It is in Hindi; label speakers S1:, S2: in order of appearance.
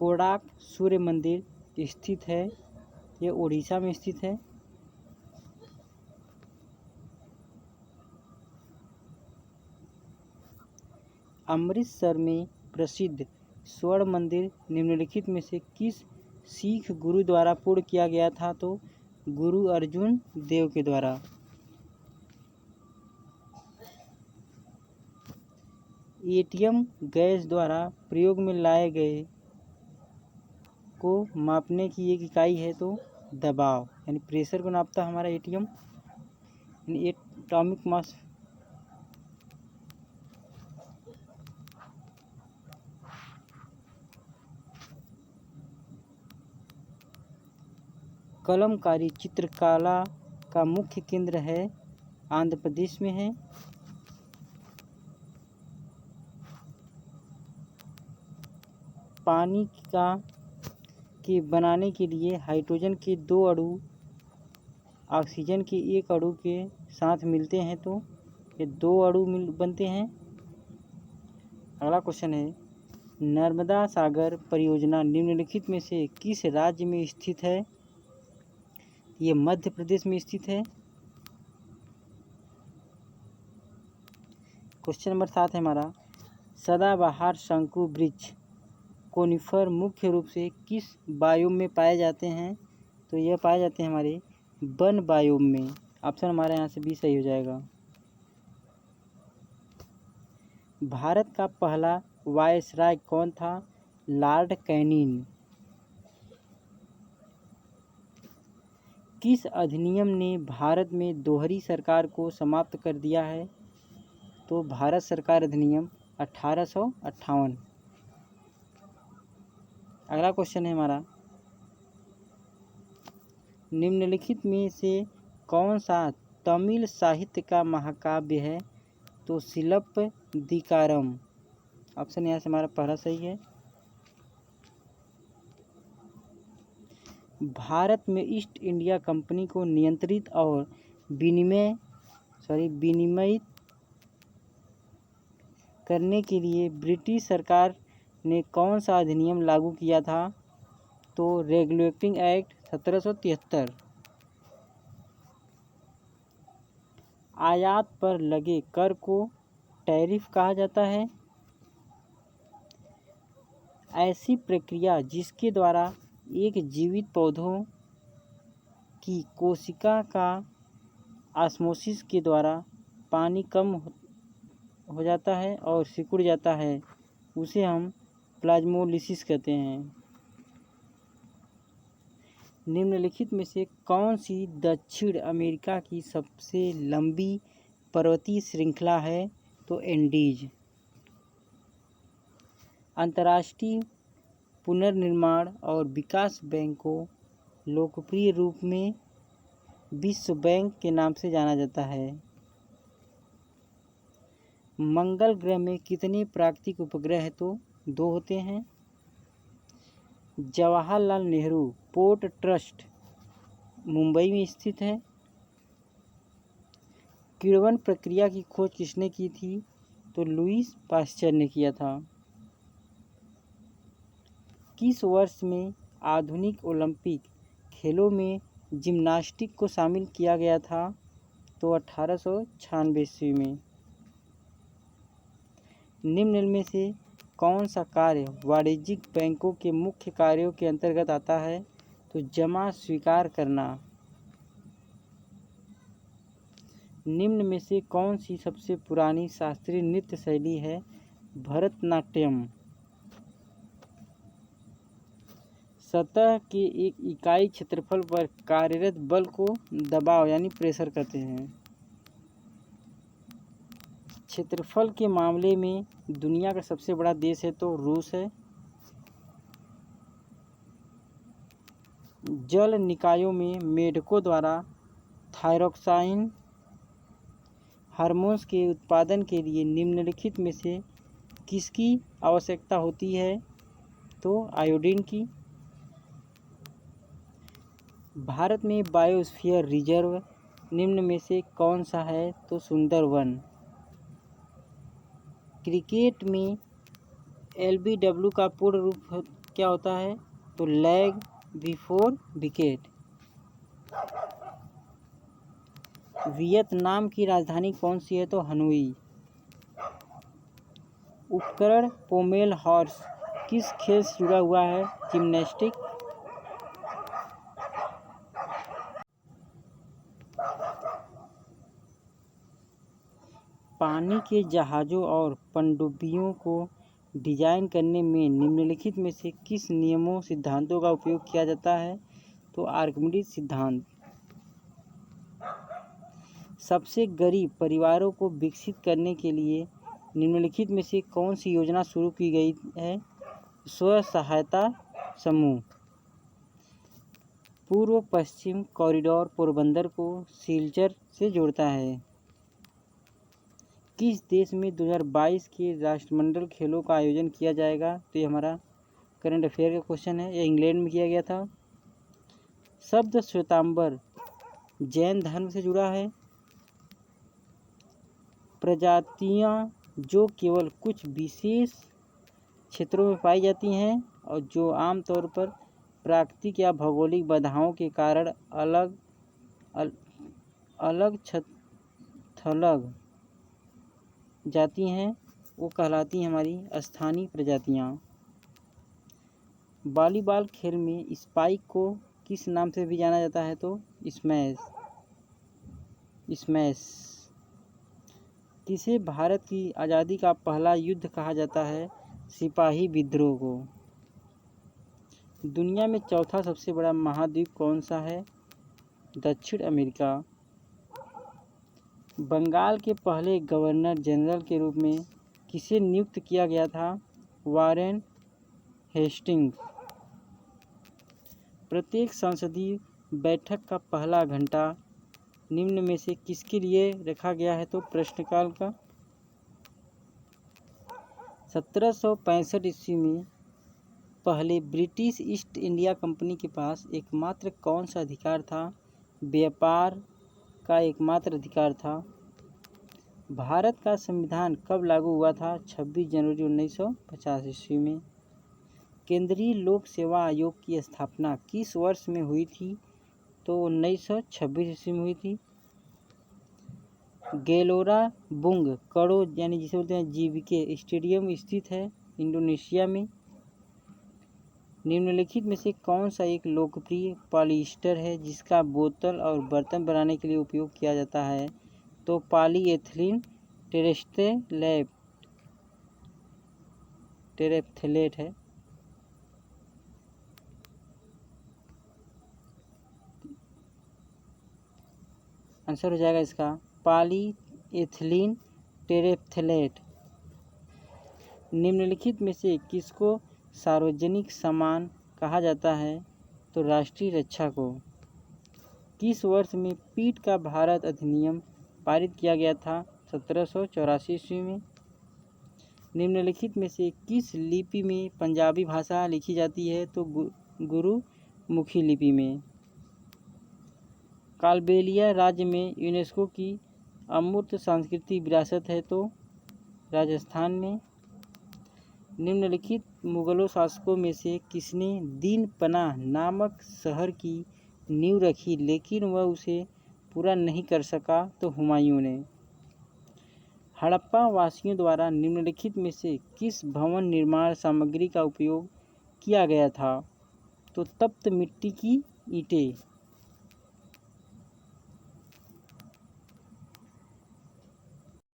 S1: कोणार्क सूर्य मंदिर स्थित है? ये उड़ीसा में स्थित है। अमृतसर में प्रसिद्ध स्वर्ण मंदिर निम्नलिखित में से किस सिख गुरु द्वारा पूर्ण किया गया था? तो गुरु अर्जुन देव के द्वारा। एटीएम गैस द्वारा प्रयोग में लाए गए को मापने की एक इकाई है? तो दबाव, यानी प्रेशर को नापता हमारा एटीएम, यानी एटॉमिक मास। कलमकारी चित्रकला का मुख्य केंद्र है? आंध्र प्रदेश में है। पानी के बनाने के लिए हाइड्रोजन के 2 अणु ऑक्सीजन के 1 अणु के साथ मिलते हैं तो ये 2 अणु बनते हैं। अगला क्वेश्चन है, नर्मदा सागर परियोजना निम्नलिखित में से किस राज्य में स्थित है? ये मध्य प्रदेश में स्थित है। क्वेश्चन नंबर 7 है हमारा, सदाबहार शंकु वृक्ष कोनिफर मुख्य रूप से किस बायोम में पाए जाते हैं? तो यह पाए जाते हैं हमारे वन बायोम में। ऑप्शन हमारे यहाँ से भी सही हो जाएगा। भारत का पहला वायसराय कौन था? Lord Canning. किस अधिनियम ने भारत में दोहरी सरकार को समाप्त कर दिया है? तो भारत सरकार अधिनियम 1858। अगला क्वेश्चन है हमारा, निम्नलिखित में से कौन सा तमिल साहित्य का महाकाव्य है? तो सिलप्पदिकारम। ऑप्शन यहाँ से हमारा पहला सही है। भारत में ईस्ट इंडिया कंपनी को नियंत्रित और विनियमित करने के लिए ब्रिटिश सरकार ने कौन सा अधिनियम लागू किया था? तो रेगुलेटिंग एक्ट 1773। आयात पर लगे कर को टैरिफ कहा जाता है। ऐसी प्रक्रिया जिसके द्वारा एक जीवित पौधों की कोशिका का ऑस्मोसिस के द्वारा पानी कम हो जाता है और सिकुड़ जाता है, उसे हम प्लाज्मोलिसिस कहते हैं। निम्नलिखित में से कौन सी दक्षिण अमेरिका की सबसे लंबी पर्वतीय श्रृंखला है? तो एंडीज। अंतर्राष्ट्रीय पुनर्निर्माण और विकास बैंक को लोकप्रिय रूप में विश्व बैंक के नाम से जाना जाता है। मंगल ग्रह में कितने प्राकृतिक उपग्रह है? तो 2 होते हैं। जवाहरलाल नेहरू पोर्ट ट्रस्ट मुंबई में स्थित है। किण्वन प्रक्रिया की खोज किसने की थी? तो लुईस पाश्चर ने किया था। किस वर्ष में आधुनिक ओलंपिक खेलों में जिम्नास्टिक को शामिल किया गया था? तो 1896 ईस्वी में। निम्न में से कौन सा कार्य वाणिज्यिक बैंकों के मुख्य कार्यों के अंतर्गत आता है? तो जमा स्वीकार करना। निम्न में से कौन सी सबसे पुरानी शास्त्रीय नृत्य शैली है? भरतनाट्यम। सतह के एक इकाई क्षेत्रफल पर कार्यरत बल को दबाव यानी प्रेशर कहते हैं। क्षेत्रफल के मामले में दुनिया का सबसे बड़ा देश है तो रूस है। जल निकायों में मेढकों द्वारा थायरोक्साइन हार्मोन्स के उत्पादन के लिए निम्नलिखित में से किसकी आवश्यकता होती है? तो आयोडीन की। भारत में बायोस्फीयर रिजर्व निम्न में से कौन सा है? तो सुंदरवन। क्रिकेट में एलबीडब्ल्यू का पूर्ण रूप क्या होता है? तो लैग बिफोर विकेट। वियतनाम की राजधानी कौन सी है? तो हनोई। उपकरण पोमेल हॉर्स किस खेल से जुड़ा हुआ है? जिम्नैस्टिक। पानी के जहाज़ों और पनडुब्बियों को डिजाइन करने में निम्नलिखित में से किस नियमों सिद्धांतों का उपयोग किया जाता है? तो आर्किमिडीज सिद्धांत। सबसे गरीब परिवारों को विकसित करने के लिए निम्नलिखित में से कौन सी योजना शुरू की गई है? स्व सहायता समूह। पूर्व पश्चिम कॉरिडोर पोरबंदर को सिलचर से जोड़ता है। किस देश में 2022 के राष्ट्रमंडल खेलों का आयोजन किया जाएगा? तो ये हमारा करंट अफेयर का क्वेश्चन है। ये इंग्लैंड में किया गया था। शब्द श्वेतांबर जैन धर्म से जुड़ा है। प्रजातियां जो केवल कुछ विशेष क्षेत्रों में पाई जाती हैं और जो आमतौर पर प्राकृतिक या भौगोलिक बाधाओं के कारण अलग थलग जाती हैं, वो कहलाती हैं हमारी स्थानीय प्रजातियां। वॉलीबॉल खेल में स्पाइक को किस नाम से भी जाना जाता है? तो स्मैश। किसे भारत की आज़ादी का पहला युद्ध कहा जाता है? सिपाही विद्रोह को। दुनिया में चौथा सबसे बड़ा महाद्वीप कौन सा है? दक्षिण अमेरिका। बंगाल के पहले गवर्नर जनरल के रूप में किसे नियुक्त किया गया था? Warren Hastings. प्रत्येक संसदीय बैठक का पहला घंटा निम्न में से किसके लिए रखा गया है? तो प्रश्नकाल का। 1765 ईस्वी में पहले ब्रिटिश ईस्ट इंडिया कंपनी के पास एकमात्र कौन सा अधिकार था? व्यापार का एकमात्र अधिकार था। भारत का संविधान कब लागू हुआ था? 26 जनवरी 1950 ईस्वी में। केंद्रीय लोक सेवा आयोग की स्थापना किस वर्ष में हुई थी? तो 1926 ईस्वी में हुई थी। गेलोरा बुंग कड़ो यानी जिसे बोलते हैं जीवीके स्टेडियम स्थित है इंडोनेशिया में। निम्नलिखित में से कौन सा एक लोकप्रिय पॉलिएस्टर है जिसका बोतल और बर्तन बनाने के लिए उपयोग किया जाता है? तो पॉलीएथिलीन टेरेप्थलेट है। आंसर हो जाएगा इसका पॉलीएथिलीन टेरेप्थलेट। निम्नलिखित में से किसको सार्वजनिक सम्मान कहा जाता है? तो राष्ट्रीय रक्षा को। किस वर्ष में पीट का भारत अधिनियम पारित किया गया था? 1784 ईस्वी में। निम्नलिखित में से किस लिपि में पंजाबी भाषा लिखी जाती है? तो गुरुमुखी लिपि में। कालबेलिया राज्य में यूनेस्को की अमूर्त सांस्कृतिक विरासत है? तो राजस्थान में। निम्नलिखित मुगलों शासकों में से किसने दीन पनाह नामक शहर की नींव रखी लेकिन वह उसे पूरा नहीं कर सका? तो हुमायूं ने। हड़प्पा वासियों द्वारा निम्नलिखित में से किस भवन निर्माण सामग्री का उपयोग किया गया था? तो तप्त मिट्टी की ईंटें।